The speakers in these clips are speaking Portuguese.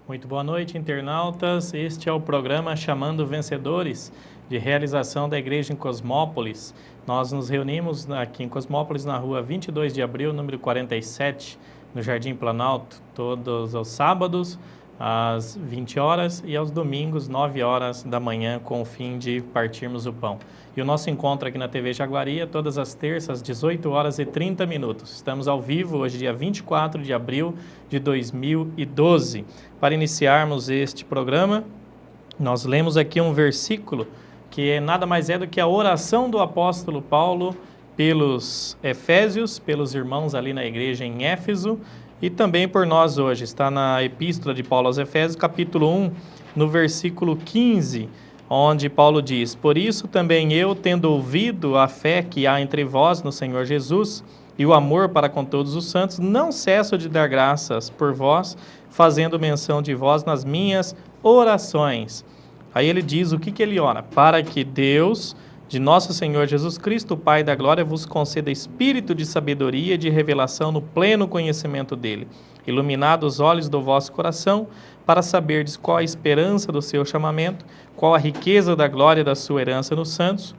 Muito boa noite, internautas. Este é o programa Chamando Vencedores, de realização da Igreja em Cosmópolis. Nós nos reunimos aqui em Cosmópolis, na rua 22 de abril, número 47, no Jardim Planalto, todos os sábados, às 20 horas, e aos domingos, 9 horas da manhã, com o fim de partirmos o pão. E o nosso encontro aqui na TV Jaguari, todas as terças, 18 horas e 30 minutos. Estamos ao vivo hoje, dia 24 de abril de 2012. Para iniciarmos este programa, nós lemos aqui um versículo que nada mais é do que a oração do apóstolo Paulo pelos Efésios, pelos irmãos ali na igreja em Éfeso, e também por nós hoje. Está na Epístola de Paulo aos Efésios, capítulo 1, no versículo 15, onde Paulo diz: Por isso também eu, tendo ouvido a fé que há entre vós no Senhor Jesus e o amor para com todos os santos, não cesso de dar graças por vós, fazendo menção de vós nas minhas orações. Aí ele diz o que ele ora: para que Deus, de nosso Senhor Jesus Cristo, o Pai da glória, vos conceda espírito de sabedoria e de revelação no pleno conhecimento dele, iluminado os olhos do vosso coração, para saberdes qual a esperança do seu chamamento, qual a riqueza da glória da sua herança nos santos,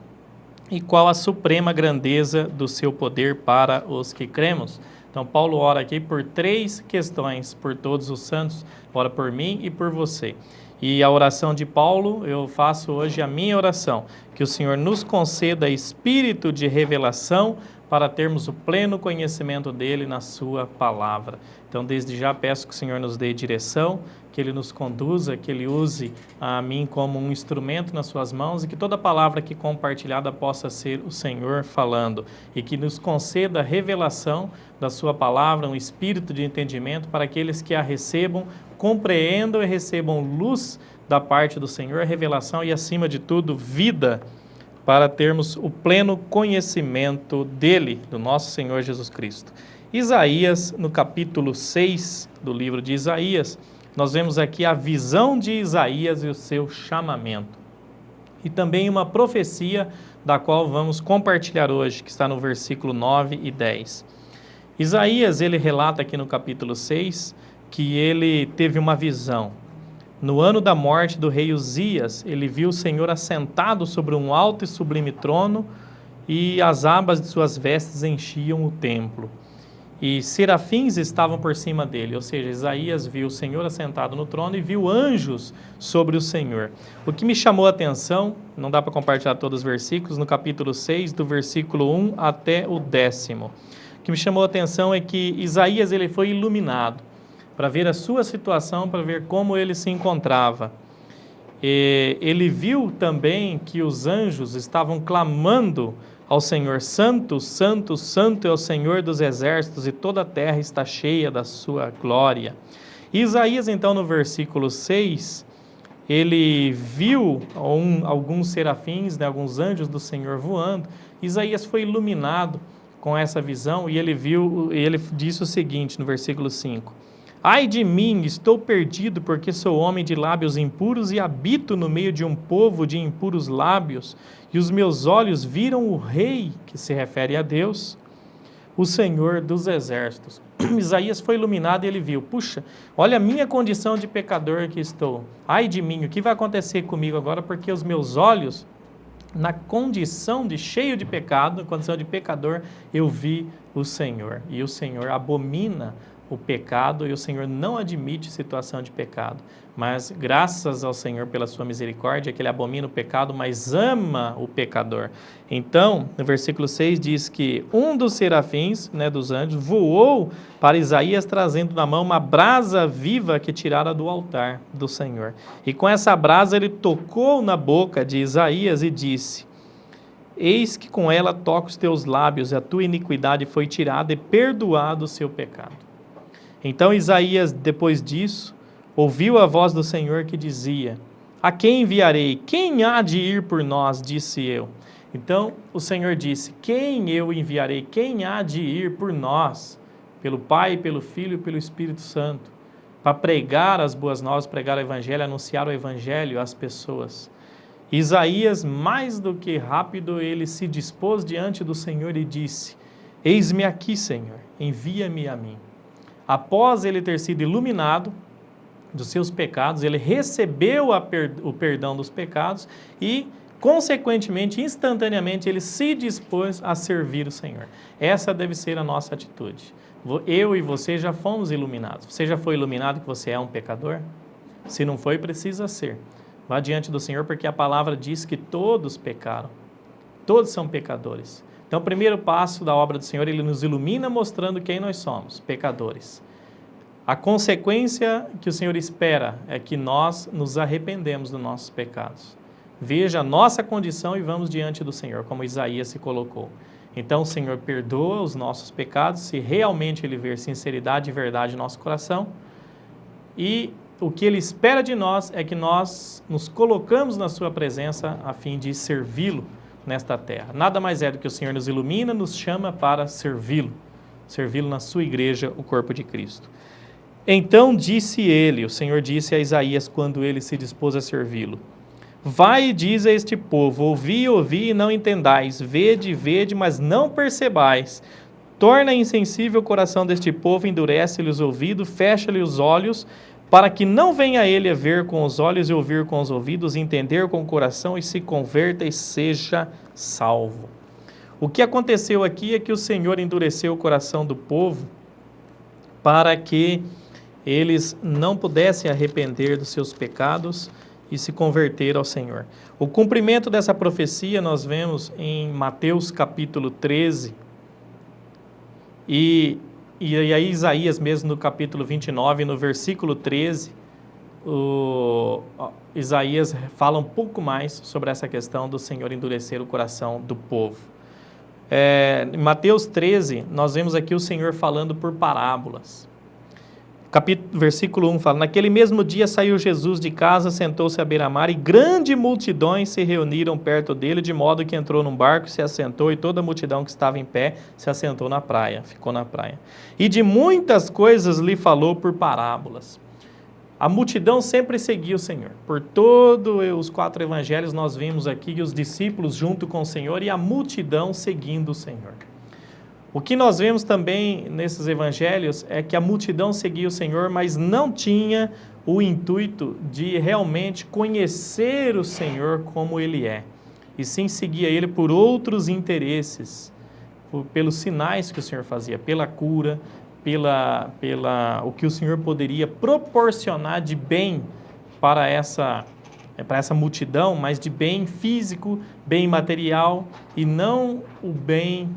e qual a suprema grandeza do seu poder para os que cremos. Então, Paulo ora aqui por três questões, por todos os santos, ora por mim e por você. E a oração de Paulo, eu faço hoje a minha oração, que o Senhor nos conceda espírito de revelação para termos o pleno conhecimento dele na sua palavra. Então, desde já peço que o Senhor nos dê direção, que ele nos conduza, que ele use a mim como um instrumento nas suas mãos e que toda palavra aqui compartilhada possa ser o Senhor falando e que nos conceda revelação da sua palavra, um espírito de entendimento para aqueles que a recebam, compreendam e recebam luz da parte do Senhor, revelação e, acima de tudo, vida, para termos o pleno conhecimento dele, do nosso Senhor Jesus Cristo. Isaías, no capítulo 6 do livro de Isaías, nós vemos aqui a visão de Isaías e o seu chamamento. E também uma profecia da qual vamos compartilhar hoje, que está no versículo 9 e 10. Isaías, ele relata aqui no capítulo 6 que ele teve uma visão. No ano da morte do rei Uzias, ele viu o Senhor assentado sobre um alto e sublime trono, e as abas de suas vestes enchiam o templo. E serafins estavam por cima dele, ou seja, Isaías viu o Senhor assentado no trono e viu anjos sobre o Senhor. O que me chamou a atenção, não dá para compartilhar todos os versículos, no capítulo 6, do versículo 1 até o 10º. O que me chamou a atenção é que Isaías ele foi iluminado para ver a sua situação, para ver como ele se encontrava. Ele viu também que os anjos estavam clamando ao Senhor: Santo, Santo, Santo é o Senhor dos exércitos, e toda a terra está cheia da sua glória. E Isaías, então, no versículo 6, ele viu alguns serafins, alguns anjos do Senhor voando. Isaías foi iluminado com essa visão e ele disse o seguinte no versículo 5: Ai de mim, estou perdido, porque sou homem de lábios impuros e habito no meio de um povo de impuros lábios, e os meus olhos viram o Rei, que se refere a Deus, o Senhor dos exércitos. Isaías foi iluminado e ele viu: puxa, olha a minha condição de pecador que estou. Ai de mim, o que vai acontecer comigo agora? Porque os meus olhos, na condição de cheio de pecado, na condição de pecador, eu vi o Senhor. E o Senhor abomina o pecado, e o Senhor não admite situação de pecado, mas graças ao Senhor pela sua misericórdia, que ele abomina o pecado, mas ama o pecador. Então, no versículo 6 diz que um dos serafins, dos anjos, voou para Isaías trazendo na mão uma brasa viva que tirara do altar do Senhor. E com essa brasa ele tocou na boca de Isaías e disse: Eis que com ela toca os teus lábios, e a tua iniquidade foi tirada e perdoado o seu pecado. Então Isaías, depois disso, ouviu a voz do Senhor que dizia: A quem enviarei? Quem há de ir por nós? Disse eu. Então o Senhor disse: Quem eu enviarei? Quem há de ir por nós? Pelo Pai, pelo Filho e pelo Espírito Santo, para pregar as boas novas, pregar o Evangelho, anunciar o Evangelho às pessoas. Isaías, mais do que rápido, ele se dispôs diante do Senhor e disse: Eis-me aqui, Senhor, envia-me a mim. Após ele ter sido iluminado, dos seus pecados, ele recebeu o perdão dos pecados e, consequentemente, instantaneamente, ele se dispôs a servir o Senhor. Essa deve ser a nossa atitude. Eu e você já fomos iluminados. Você já foi iluminado que você é um pecador? Se não foi, precisa ser. Vá diante do Senhor, porque a palavra diz que todos pecaram. Todos são pecadores. Então, o primeiro passo da obra do Senhor, ele nos ilumina mostrando quem nós somos, pecadores. A consequência que o Senhor espera é que nós nos arrependemos dos nossos pecados. Veja a nossa condição e vamos diante do Senhor, como Isaías se colocou. Então o Senhor perdoa os nossos pecados, se realmente Ele ver sinceridade e verdade em nosso coração. E o que Ele espera de nós é que nós nos colocamos na Sua presença a fim de servi-lo nesta terra. Nada mais é do que o Senhor nos ilumina, nos chama para servi-lo na Sua igreja, o corpo de Cristo. Então disse ele, o Senhor disse a Isaías quando ele se dispôs a servi-lo: vai e diz a este povo, ouvi, ouvi e não entendais, vede, vede, mas não percebais. Torna insensível o coração deste povo, endurece-lhe os ouvidos, fecha-lhe os olhos, para que não venha ele a ver com os olhos e ouvir com os ouvidos, entender com o coração e se converta e seja salvo. O que aconteceu aqui é que o Senhor endureceu o coração do povo para que eles não pudessem arrepender dos seus pecados e se converter ao Senhor. O cumprimento dessa profecia nós vemos em Mateus capítulo 13, e aí Isaías mesmo no capítulo 29, no versículo 13, Isaías fala um pouco mais sobre essa questão do Senhor endurecer o coração do povo. Em Mateus 13, nós vemos aqui o Senhor falando por parábolas. Versículo 1 fala: naquele mesmo dia saiu Jesus de casa, sentou-se à beira-mar e grandes multidões se reuniram perto dele, de modo que entrou num barco, se assentou e toda a multidão que estava em pé se assentou na praia, ficou na praia. E de muitas coisas lhe falou por parábolas. A multidão sempre seguia o Senhor. Por todos os 4 evangelhos nós vimos aqui os discípulos junto com o Senhor e a multidão seguindo o Senhor. O que nós vemos também nesses evangelhos é que a multidão seguia o Senhor, mas não tinha o intuito de realmente conhecer o Senhor como Ele é, e sim seguia Ele por outros interesses, pelos sinais que o Senhor fazia, pela cura, o que o Senhor poderia proporcionar de bem para essa multidão, mas de bem físico, bem material, e não o bem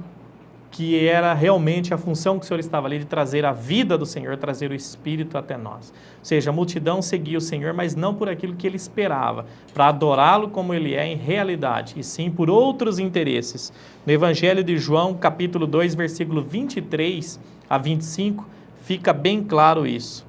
que era realmente a função que o Senhor estava ali de trazer a vida do Senhor, trazer o Espírito até nós. Ou seja, a multidão seguia o Senhor, mas não por aquilo que ele esperava, para adorá-lo como ele é em realidade, e sim por outros interesses. No Evangelho de João, capítulo 2, versículo 23 a 25, fica bem claro isso.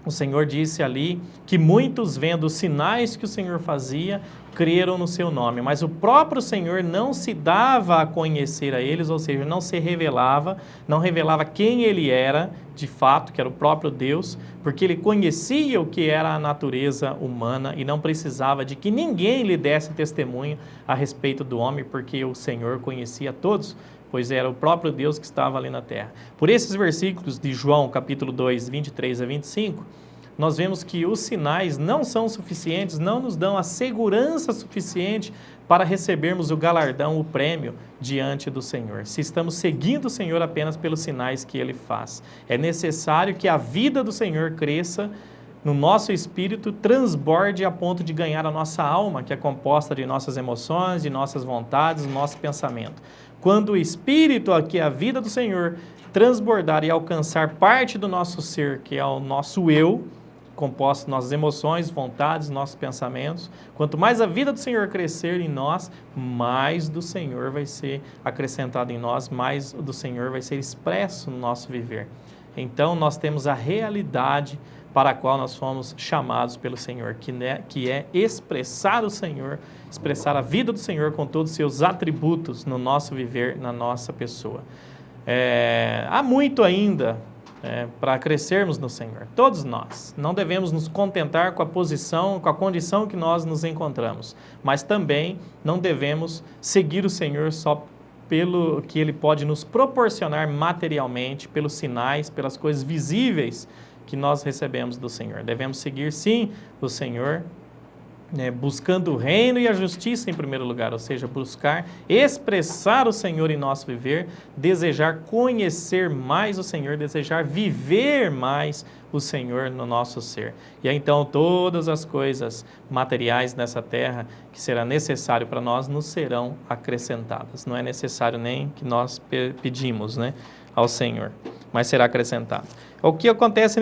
O Senhor disse ali que muitos, vendo os sinais que o Senhor fazia, creram no seu nome, mas o próprio Senhor não se dava a conhecer a eles, ou seja, não se revelava, não revelava quem ele era, de fato, que era o próprio Deus, porque ele conhecia o que era a natureza humana e não precisava de que ninguém lhe desse testemunho a respeito do homem, porque o Senhor conhecia todos, pois era o próprio Deus que estava ali na terra. Por esses versículos de João, capítulo 2, 23 a 25, nós vemos que os sinais não são suficientes, não nos dão a segurança suficiente para recebermos o galardão, o prêmio diante do Senhor. Se estamos seguindo o Senhor apenas pelos sinais que Ele faz. É necessário que a vida do Senhor cresça no nosso espírito, transborde a ponto de ganhar a nossa alma, que é composta de nossas emoções, de nossas vontades, do nosso pensamento. Quando o Espírito, que é a vida do Senhor, transbordar e alcançar parte do nosso ser, que é o nosso eu, composto de nossas emoções, vontades, nossos pensamentos. Quanto mais a vida do Senhor crescer em nós, mais do Senhor vai ser acrescentado em nós, mais do Senhor vai ser expresso no nosso viver. Então, nós temos a realidade para a qual nós fomos chamados pelo Senhor, que é expressar o Senhor, expressar a vida do Senhor com todos os seus atributos no nosso viver, na nossa pessoa. Há muito ainda para crescermos no Senhor. Todos nós não devemos nos contentar com a posição, com a condição que nós nos encontramos, mas também não devemos seguir o Senhor só pelo que Ele pode nos proporcionar materialmente, pelos sinais, pelas coisas visíveis que nós recebemos do Senhor. Devemos seguir, sim, o Senhor, buscando o reino e a justiça em primeiro lugar, ou seja, buscar expressar o Senhor em nosso viver, desejar conhecer mais o Senhor, desejar viver mais o Senhor no nosso ser. E aí, então todas as coisas materiais nessa terra que será necessário para nós nos serão acrescentadas. Não é necessário nem que nós pedimos, ao Senhor, mas será acrescentado. O que acontece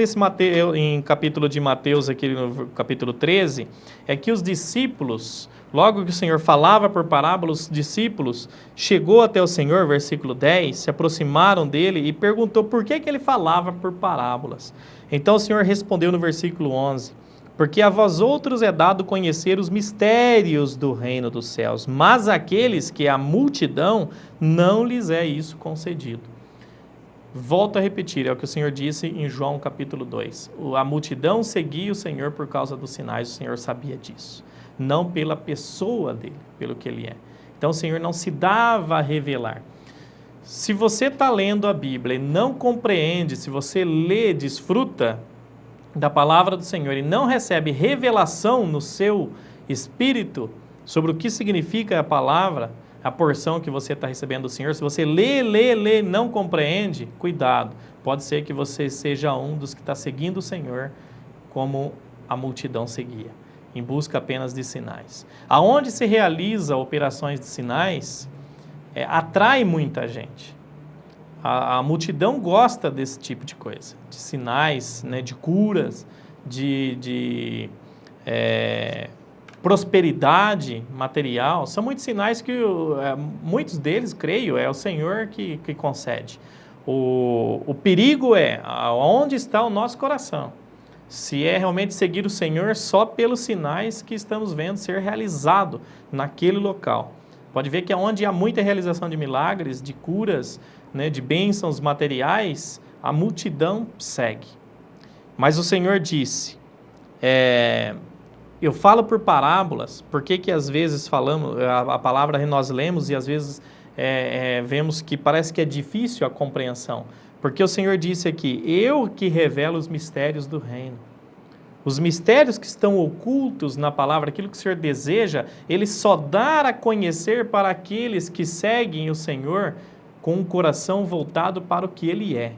em capítulo de Mateus, aqui no capítulo 13, é que os discípulos, logo que o Senhor falava por parábolas, os discípulos chegou até o Senhor, versículo 10, se aproximaram dele e perguntou por que ele falava por parábolas. Então o Senhor respondeu no versículo 11, porque a vós outros é dado conhecer os mistérios do reino dos céus, mas àqueles que é a multidão, não lhes é isso concedido. Volto a repetir, é o que o Senhor disse em João capítulo 2. A multidão seguia o Senhor por causa dos sinais, o Senhor sabia disso. Não pela pessoa dele, pelo que ele é. Então o Senhor não se dava a revelar. Se você está lendo a Bíblia e não compreende, se você lê, desfruta da palavra do Senhor e não recebe revelação no seu espírito sobre o que significa a palavra, a porção que você está recebendo do Senhor, se você lê, não compreende, cuidado, pode ser que você seja um dos que está seguindo o Senhor como a multidão seguia, em busca apenas de sinais. Aonde se realiza operações de sinais, atrai muita gente. A multidão gosta desse tipo de coisa, de sinais, de curas, de prosperidade material, são muitos sinais que muitos deles, creio, é o Senhor que concede. O perigo é onde está o nosso coração. Se é realmente seguir o Senhor só pelos sinais que estamos vendo ser realizado naquele local. Pode ver que onde há muita realização de milagres, de curas, de bênçãos materiais, a multidão segue. Mas o Senhor disse, eu falo por parábolas, porque que às vezes falamos, a palavra nós lemos e às vezes vemos que parece que é difícil a compreensão. Porque o Senhor disse aqui, eu que revelo os mistérios do reino. Os mistérios que estão ocultos na palavra, aquilo que o Senhor deseja, Ele só dá a conhecer para aqueles que seguem o Senhor com o coração voltado para o que Ele é.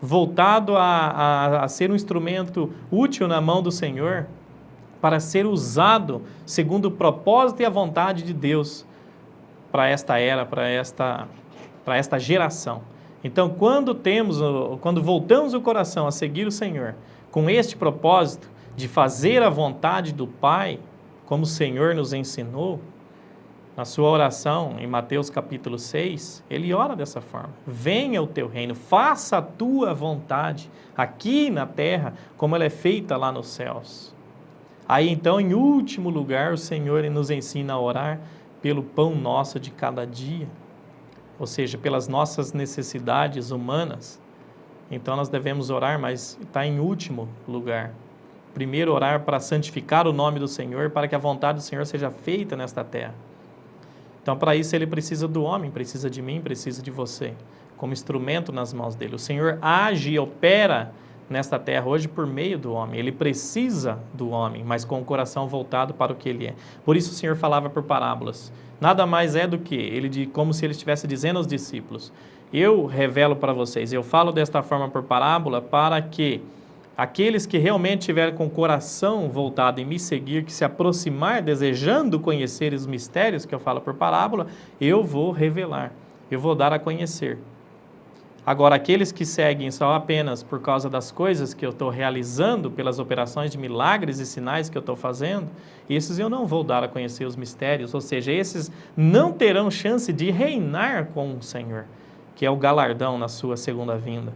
Voltado a ser um instrumento útil na mão do Senhor, para ser usado segundo o propósito e a vontade de Deus para esta era, para esta geração. Então, quando voltamos o coração a seguir o Senhor, com este propósito de fazer a vontade do Pai, como o Senhor nos ensinou, na sua oração, em Mateus capítulo 6, ele ora dessa forma: venha o teu reino, faça a tua vontade, aqui na terra, como ela é feita lá nos céus. Aí então, em último lugar, o Senhor nos ensina a orar pelo pão nosso de cada dia, ou seja, pelas nossas necessidades humanas. Então nós devemos orar, mas está em último lugar. Primeiro orar para santificar o nome do Senhor, para que a vontade do Senhor seja feita nesta terra. Então para isso Ele precisa do homem, precisa de mim, precisa de você, como instrumento nas mãos dEle. O Senhor age e opera nesta terra hoje por meio do homem. Ele precisa do homem, mas com o coração voltado para o que Ele é. Por isso o Senhor falava por parábolas. Nada mais é do que, como se Ele estivesse dizendo aos discípulos, eu revelo para vocês, eu falo desta forma por parábola para que aqueles que realmente tiverem com o coração voltado em me seguir, que se aproximar, desejando conhecer os mistérios que eu falo por parábola, eu vou revelar, eu vou dar a conhecer. Agora, aqueles que seguem só apenas por causa das coisas que eu estou realizando, pelas operações de milagres e sinais que eu estou fazendo, esses eu não vou dar a conhecer os mistérios, ou seja, esses não terão chance de reinar com o Senhor, que é o galardão na sua segunda vinda.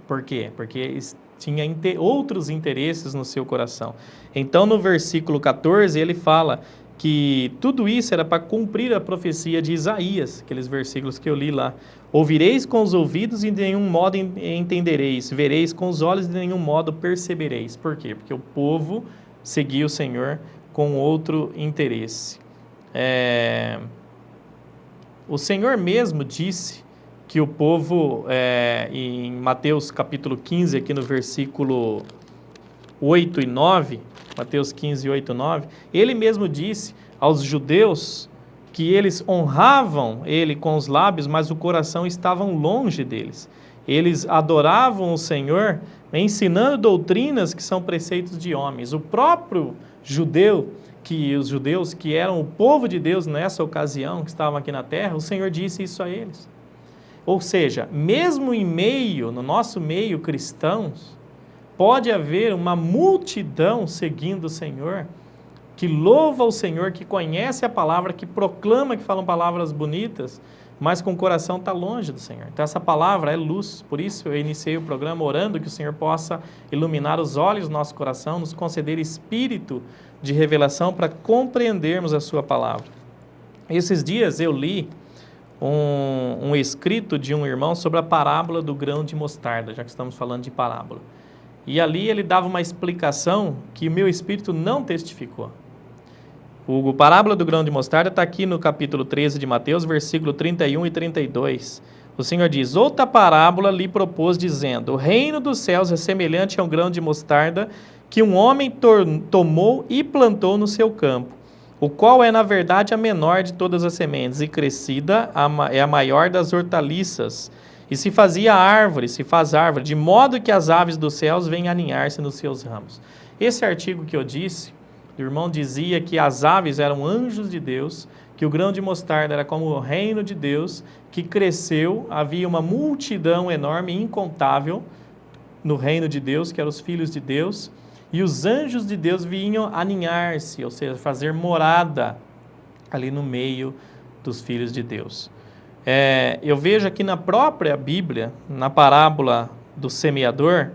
Por quê? Porque tinha outros interesses no seu coração. Então, no versículo 14, ele fala que tudo isso era para cumprir a profecia de Isaías, aqueles versículos que eu li lá. Ouvireis com os ouvidos e de nenhum modo entendereis, vereis com os olhos e de nenhum modo percebereis. Por quê? Porque o povo seguia o Senhor com outro interesse. O Senhor mesmo disse que o povo, em Mateus capítulo 15, aqui no versículo 8 e 9, Mateus 15, 8 e 9, ele mesmo disse aos judeus que eles honravam ele com os lábios, mas o coração estavam longe deles. Eles adoravam o Senhor, ensinando doutrinas que são preceitos de homens. O próprio judeu, os judeus que eram o povo de Deus nessa ocasião, que estavam aqui na terra, o Senhor disse isso a eles. Ou seja, mesmo no nosso meio cristãos, pode haver uma multidão seguindo o Senhor, que louva o Senhor, que conhece a palavra, que proclama, que falam palavras bonitas, mas com o coração está longe do Senhor. Então essa palavra é luz, por isso eu iniciei o programa orando que o Senhor possa iluminar os olhos do nosso coração, nos conceder espírito de revelação para compreendermos a sua palavra. Esses dias eu li um escrito de um irmão sobre a parábola do grão de mostarda, já que estamos falando de parábola. E ali ele dava uma explicação que o meu espírito não testificou. O parábola do grão de mostarda está aqui no capítulo 13 de Mateus, versículo 31 e 32. O Senhor diz: outra parábola lhe propôs, dizendo: o reino dos céus é semelhante a um grão de mostarda que um homem tomou e plantou no seu campo, o qual é, na verdade, a menor de todas as sementes, e crescida é a maior das hortaliças. E se faz árvore, de modo que as aves dos céus vêm aninhar-se nos seus ramos. Esse artigo que eu disse, o irmão dizia que as aves eram anjos de Deus, que o grão de mostarda era como o reino de Deus, que cresceu, havia uma multidão enorme, incontável, no reino de Deus, que eram os filhos de Deus, e os anjos de Deus vinham aninhar-se, ou seja, fazer morada ali no meio dos filhos de Deus. Eu vejo aqui na própria Bíblia, na parábola do semeador,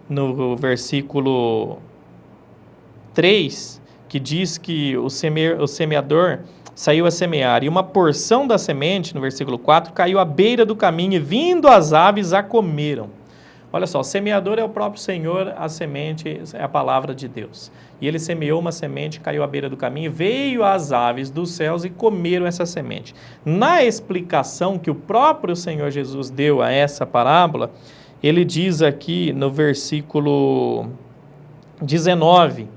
no versículo 3, que diz que o semeador saiu a semear, e uma porção da semente, no versículo 4, caiu à beira do caminho, e vindo as aves a comeram. Olha só, o semeador é o próprio Senhor, a semente é a palavra de Deus. E ele semeou uma semente, caiu à beira do caminho, veio as aves dos céus e comeram essa semente. Na explicação que o próprio Senhor Jesus deu a essa parábola, ele diz aqui no versículo 19,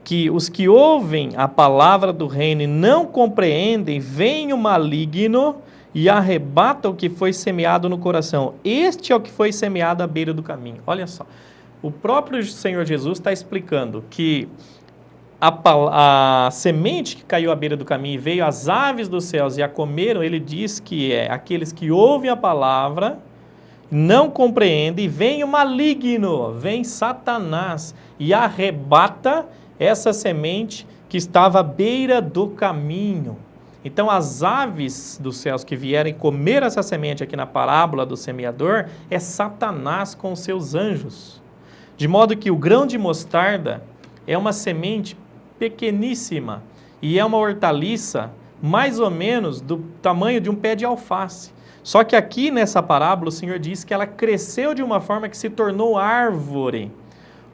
que os que ouvem a palavra do reino e não compreendem, vem o maligno e arrebata o que foi semeado no coração. Este é o que foi semeado à beira do caminho. Olha só, o próprio Senhor Jesus está explicando que a semente que caiu à beira do caminho e veio as aves dos céus e a comeram, ele diz que é aqueles que ouvem a palavra, não compreendem, vem o maligno, vem Satanás e arrebata essa semente que estava à beira do caminho. Então, as aves dos céus que vierem comer essa semente aqui na parábola do semeador é Satanás com os seus anjos. De modo que o grão de mostarda é uma semente pequeníssima e é uma hortaliça mais ou menos do tamanho de um pé de alface. Só que aqui nessa parábola o Senhor diz que ela cresceu de uma forma que se tornou árvore.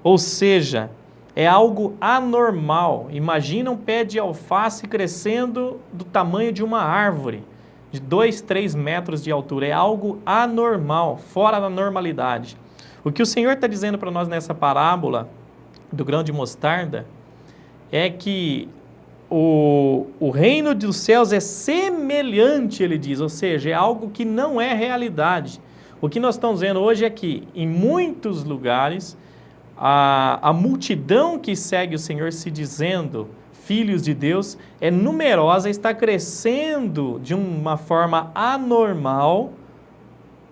Ou seja, é algo anormal. Imagina um pé de alface crescendo do tamanho de uma árvore, de 2, 3 metros de altura. É algo anormal, fora da normalidade. O que o Senhor está dizendo para nós nessa parábola do grão de mostarda é que o reino dos céus é semelhante, ele diz, ou seja, é algo que não é realidade. O que nós estamos vendo hoje é que, em muitos lugares, a multidão que segue o Senhor se dizendo filhos de Deus é numerosa, está crescendo de uma forma anormal,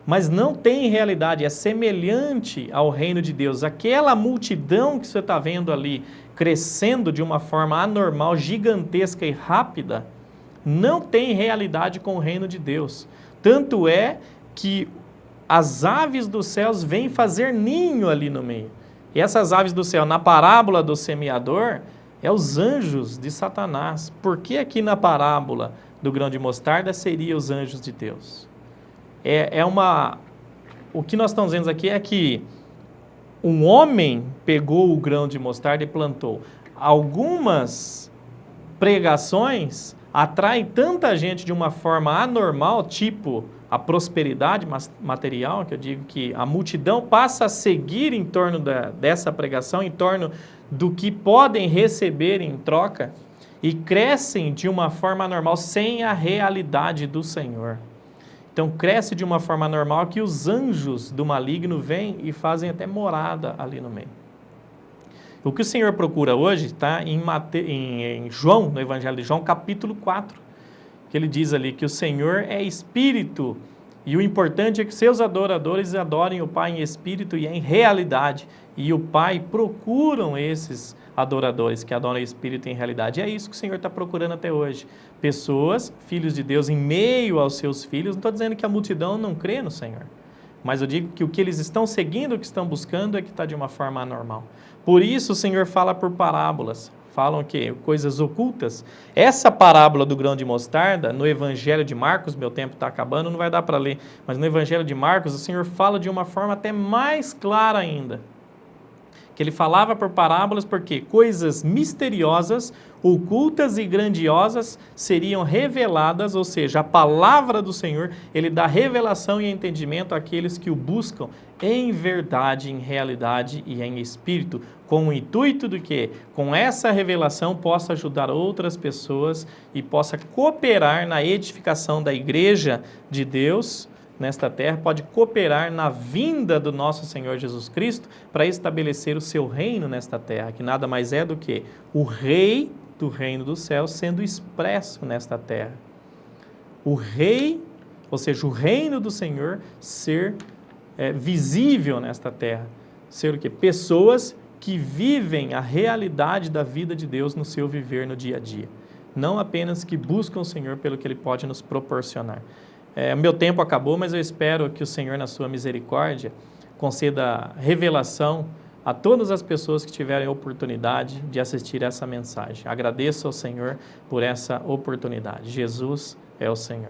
mas não tem realidade, é semelhante ao reino de Deus. Aquela multidão que você está vendo ali, crescendo de uma forma anormal, gigantesca e rápida, não tem realidade com o reino de Deus. Tanto é que as aves dos céus vêm fazer ninho ali no meio. E essas aves do céu, na parábola do semeador, é os anjos de Satanás. Por que aqui na parábola do grão de mostarda seria os anjos de Deus? O que nós estamos vendo aqui é que um homem pegou o grão de mostarda e plantou. Algumas pregações atraem tanta gente de uma forma anormal, tipo a prosperidade material, que eu digo que a multidão passa a seguir em torno dessa pregação, em torno do que podem receber em troca, e crescem de uma forma normal, sem a realidade do Senhor. Então, cresce de uma forma normal que os anjos do maligno vêm e fazem até morada ali no meio. O que o Senhor procura hoje está em João, no Evangelho de João, capítulo 4, que ele diz ali que o Senhor é Espírito, e o importante é que seus adoradores adorem o Pai em Espírito e em realidade, e o Pai procuram esses adoradores que adoram o Espírito em realidade. E é isso que o Senhor está procurando até hoje. Pessoas, filhos de Deus, em meio aos seus filhos. Não estou dizendo que a multidão não crê no Senhor, mas eu digo que o que eles estão seguindo, o que estão buscando, é que está de uma forma anormal. Por isso o Senhor fala por parábolas. Falam que coisas ocultas. Essa parábola do grão de mostarda, no Evangelho de Marcos, meu tempo está acabando, não vai dar para ler, mas no Evangelho de Marcos, o Senhor fala de uma forma até mais clara ainda. Que ele falava por parábolas porque coisas misteriosas, ocultas e grandiosas seriam reveladas, ou seja, a palavra do Senhor, ele dá revelação e entendimento àqueles que o buscam em verdade, em realidade e em espírito, com o intuito de que, com essa revelação, possa ajudar outras pessoas e possa cooperar na edificação da igreja de Deus nesta terra, pode cooperar na vinda do nosso Senhor Jesus Cristo para estabelecer o seu reino nesta terra, que nada mais é do que o rei do reino dos céus sendo expresso nesta terra. O rei, ou seja, o reino do Senhor ser visível nesta terra. Ser o quê? Pessoas que vivem a realidade da vida de Deus no seu viver no dia a dia. Não apenas que buscam o Senhor pelo que Ele pode nos proporcionar. O meu tempo acabou, mas eu espero que o Senhor, na sua misericórdia, conceda revelação a todas as pessoas que tiverem oportunidade de assistir essa mensagem. Agradeço ao Senhor por essa oportunidade. Jesus é o Senhor.